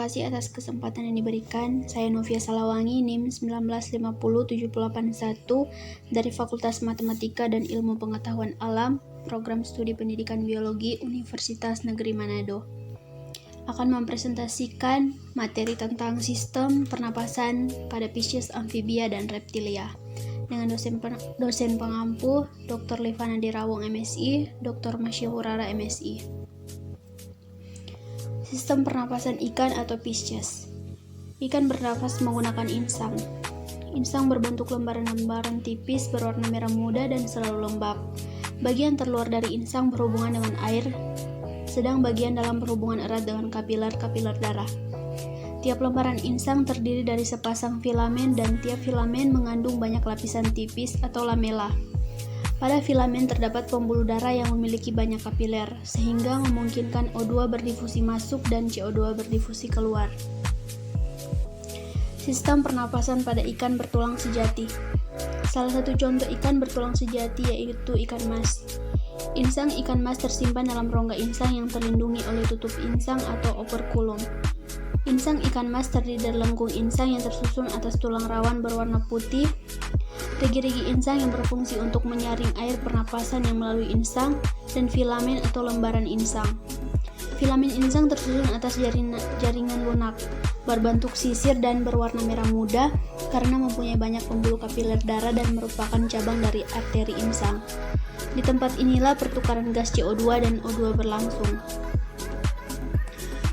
kasih atas kesempatan yang diberikan. Saya Novia Salawangi, NIM 1950781 dari Fakultas Matematika dan Ilmu Pengetahuan Alam, Program Studi Pendidikan Biologi Universitas Negeri Manado. Akan mempresentasikan materi tentang sistem pernapasan pada Pisces, amfibia, dan reptilia dengan dosen pengampu Dr. Livana Dirawong MSI, Dr. Masya Hurara MSI. Sistem pernapasan ikan atau Pisces. Ikan bernafas menggunakan insang. Insang berbentuk lembaran-lembaran tipis berwarna merah muda dan selalu lembab. Bagian terluar dari insang berhubungan dengan air, sedang bagian dalam berhubungan erat dengan kapiler-kapiler darah. Tiap lembaran insang terdiri dari sepasang filamen dan tiap filamen mengandung banyak lapisan tipis atau lamela. Pada filamen terdapat pembuluh darah yang memiliki banyak kapiler, sehingga memungkinkan O2 berdifusi masuk dan CO2 berdifusi keluar. Sistem pernapasan pada ikan bertulang sejati. Salah satu contoh ikan bertulang sejati yaitu ikan mas. Insang ikan mas tersimpan dalam rongga insang yang terlindungi oleh tutup insang atau operkulum. Insang ikan mas terdiri dari lengkung insang yang tersusun atas tulang rawan berwarna putih, rigi-rigi insang yang berfungsi untuk menyaring air pernapasan yang melalui insang, dan filamen atau lembaran insang. Filamen insang tersusun atas jaringan lunak, berbentuk sisir dan berwarna merah muda karena mempunyai banyak pembuluh kapiler darah dan merupakan cabang dari arteri insang. Di tempat inilah pertukaran gas CO2 dan O2 berlangsung.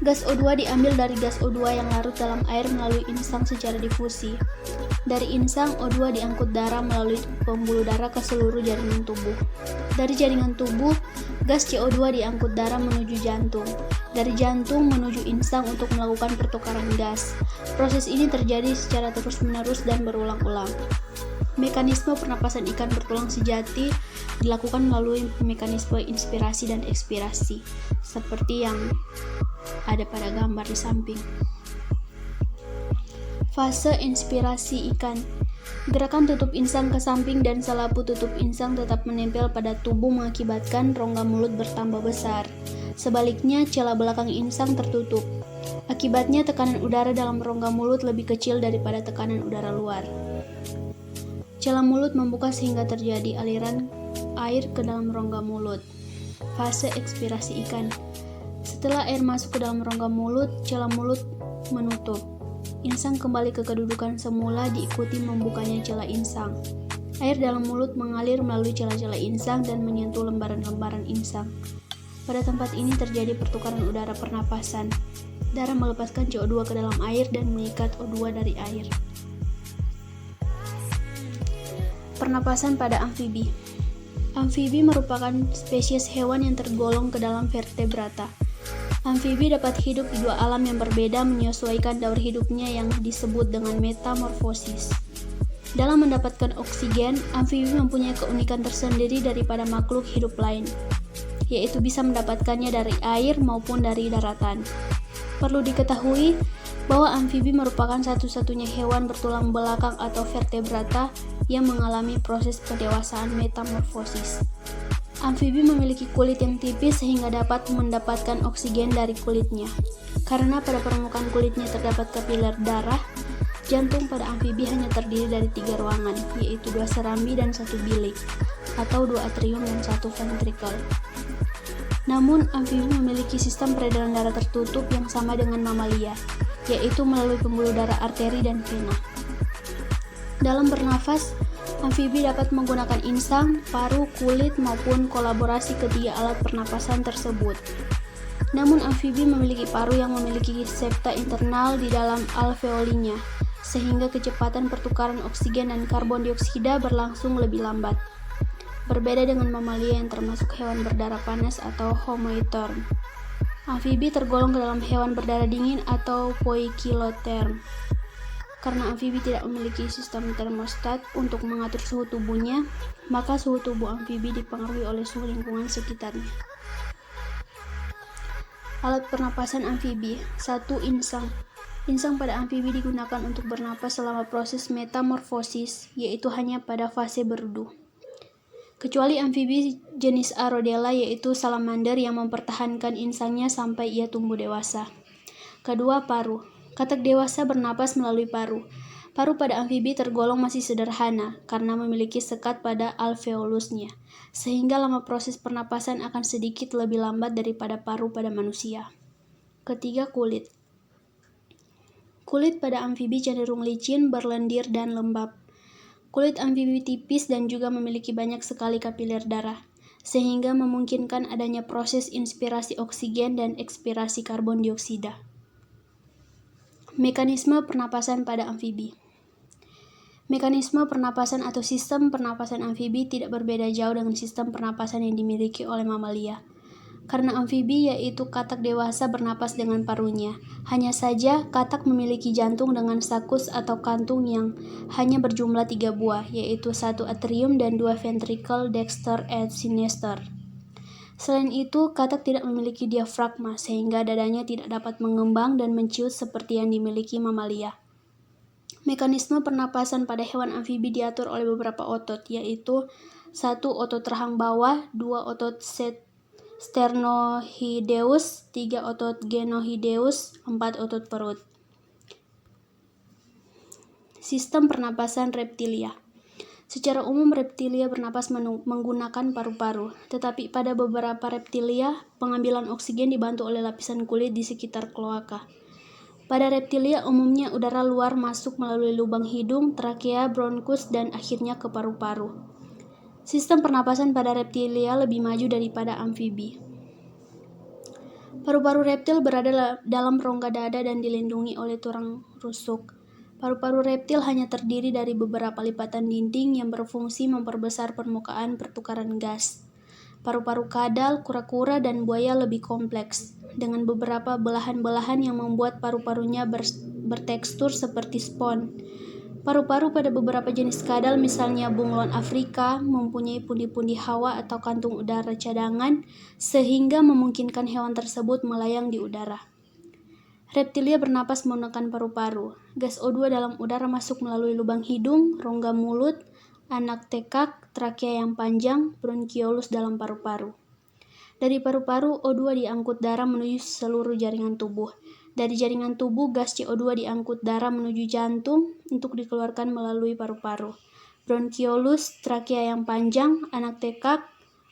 Gas O2 diambil dari gas O2 yang larut dalam air melalui insang secara difusi. Dari insang, O2 diangkut darah melalui pembuluh darah ke seluruh jaringan tubuh. Dari jaringan tubuh, gas CO2 diangkut darah menuju jantung. Dari jantung menuju insang untuk melakukan pertukaran gas. Proses ini terjadi secara terus-menerus dan berulang-ulang. Mekanisme pernapasan ikan bertulang sejati dilakukan melalui mekanisme inspirasi dan ekspirasi, seperti yang ada pada gambar di samping. Fase inspirasi ikan. Gerakan tutup insang ke samping dan selapu tutup insang tetap menempel pada tubuh mengakibatkan rongga mulut bertambah besar. Sebaliknya, celah belakang insang tertutup. Akibatnya, tekanan udara dalam rongga mulut lebih kecil daripada tekanan udara luar. Celah mulut membuka sehingga terjadi aliran air ke dalam rongga mulut. Fase ekspirasi ikan. Setelah air masuk ke dalam rongga mulut, celah mulut menutup. Insang kembali ke kedudukan semula diikuti membukanya celah insang. Air dalam mulut mengalir melalui celah-celah insang dan menyentuh lembaran-lembaran insang. Pada tempat ini terjadi pertukaran udara pernapasan. Darah melepaskan CO2 ke dalam air dan mengikat O2 dari air. Pernapasan pada amfibi. Amfibi merupakan spesies hewan yang tergolong ke dalam vertebrata. Amfibi dapat hidup di dua alam yang berbeda menyesuaikan daur hidupnya yang disebut dengan metamorfosis. Dalam mendapatkan oksigen, amfibi mempunyai keunikan tersendiri daripada makhluk hidup lain, yaitu bisa mendapatkannya dari air maupun dari daratan. Perlu diketahui bahwa amfibi merupakan satu-satunya hewan bertulang belakang atau vertebrata yang mengalami proses pendewasaan metamorfosis. Amfibi memiliki kulit yang tipis sehingga dapat mendapatkan oksigen dari kulitnya. Karena pada permukaan kulitnya terdapat kapiler darah, jantung pada amfibi hanya terdiri dari 3 ruangan, yaitu 2 serambi dan 1 bilik, atau 2 atrium dan 1 ventrikel. Namun, amfibi memiliki sistem peredaran darah tertutup yang sama dengan mamalia, yaitu melalui pembuluh darah arteri dan vena. Dalam bernafas, amfibi dapat menggunakan insang, paru, kulit, maupun kolaborasi ketiga alat pernapasan tersebut. Namun amfibi memiliki paru yang memiliki septa internal di dalam alveolinya, sehingga kecepatan pertukaran oksigen dan karbon dioksida berlangsung lebih lambat. Berbeda dengan mamalia yang termasuk hewan berdarah panas atau homoiotherm. Amfibi tergolong ke dalam hewan berdarah dingin atau poikilotherm. Karena amfibi tidak memiliki sistem termostat untuk mengatur suhu tubuhnya, maka suhu tubuh amfibi dipengaruhi oleh suhu lingkungan sekitarnya. Alat pernapasan amfibi. 1. Insang. Insang pada amfibi digunakan untuk bernapas selama proses metamorfosis, yaitu hanya pada fase berdu. Kecuali amfibi jenis Arodela, yaitu salamander yang mempertahankan insangnya sampai ia tumbuh dewasa. Kedua, paru. Katak dewasa bernapas melalui paru. Paru pada amfibi tergolong masih sederhana karena memiliki sekat pada alveolusnya, sehingga lama proses pernapasan akan sedikit lebih lambat daripada paru pada manusia. Ketiga, kulit. Kulit pada amfibi cenderung licin, berlendir, dan lembab. Kulit amfibi tipis dan juga memiliki banyak sekali kapiler darah, sehingga memungkinkan adanya proses inspirasi oksigen dan ekspirasi karbon dioksida. Mekanisme pernapasan pada amfibi. Mekanisme pernapasan atau sistem pernapasan amfibi tidak berbeda jauh dengan sistem pernapasan yang dimiliki oleh mamalia. Karena amfibi yaitu katak dewasa bernapas dengan parunya. Hanya saja katak memiliki jantung dengan sakus atau kantung yang hanya berjumlah 3 buah, yaitu 1 atrium dan 2 ventricle dexter et sinister. Selain itu, katak tidak memiliki diafragma sehingga dadanya tidak dapat mengembang dan menciut seperti yang dimiliki mamalia. Mekanisme pernapasan pada hewan amfibi diatur oleh beberapa otot, yaitu 1 otot rahang bawah, 2 otot sternohideus, 3 otot genohideus, 4 otot perut. Sistem pernapasan reptilia. Secara umum reptilia bernapas menggunakan paru-paru, tetapi pada beberapa reptilia, pengambilan oksigen dibantu oleh lapisan kulit di sekitar kloaka. Pada reptilia umumnya udara luar masuk melalui lubang hidung, trakea, bronkus, dan akhirnya ke paru-paru. Sistem pernapasan pada reptilia lebih maju daripada amfibi. Paru-paru reptil berada dalam rongga dada dan dilindungi oleh tulang rusuk. Paru-paru reptil hanya terdiri dari beberapa lipatan dinding yang berfungsi memperbesar permukaan pertukaran gas. Paru-paru kadal, kura-kura, dan buaya lebih kompleks, dengan beberapa belahan-belahan yang membuat paru-parunya bertekstur seperti spons. Paru-paru pada beberapa jenis kadal, misalnya bunglon Afrika, mempunyai pundi-pundi hawa atau kantung udara cadangan, sehingga memungkinkan hewan tersebut melayang di udara. Reptilia bernapas menggunakan paru-paru. Gas O2 dalam udara masuk melalui lubang hidung, rongga mulut, anak tekak, trakea yang panjang, bronkiolus dalam paru-paru. Dari paru-paru, O2 diangkut darah menuju seluruh jaringan tubuh. Dari jaringan tubuh, gas CO2 diangkut darah menuju jantung untuk dikeluarkan melalui paru-paru. Bronkiolus, trakea yang panjang, anak tekak,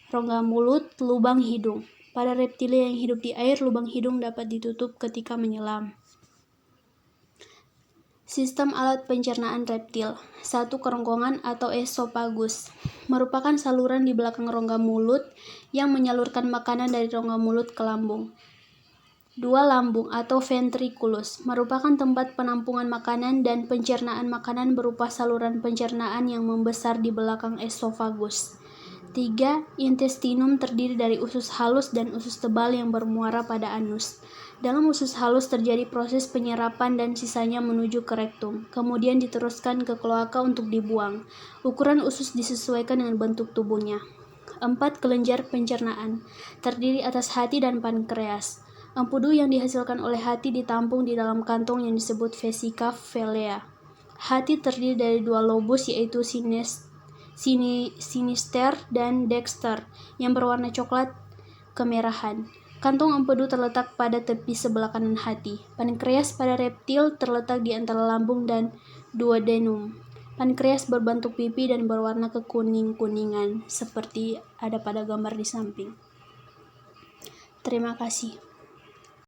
rongga mulut, lubang hidung. Pada reptilia yang hidup di air, lubang hidung dapat ditutup ketika menyelam. Sistem alat pencernaan reptil. 1. Kerongkongan atau esofagus merupakan saluran di belakang rongga mulut yang menyalurkan makanan dari rongga mulut ke lambung. 2. Lambung atau ventriculus merupakan tempat penampungan makanan dan pencernaan makanan berupa saluran pencernaan yang membesar di belakang esofagus. 3. Intestinum terdiri dari usus halus dan usus tebal yang bermuara pada anus. Dalam usus halus terjadi proses penyerapan dan sisanya menuju ke rektum, kemudian diteruskan ke kloaka untuk dibuang. Ukuran usus disesuaikan dengan bentuk tubuhnya. 4. Kelenjar pencernaan terdiri atas hati dan pankreas. Empedu yang dihasilkan oleh hati ditampung di dalam kantong yang disebut vesica velea. Hati terdiri dari 2 lobus yaitu sinister dan dexter yang berwarna coklat kemerahan. Kantong empedu terletak pada tepi sebelah kanan hati. Pankreas pada reptil terletak di antara lambung dan duodenum. Pankreas berbentuk pipi dan berwarna kekuning-kuningan, seperti ada pada gambar di samping. Terima kasih.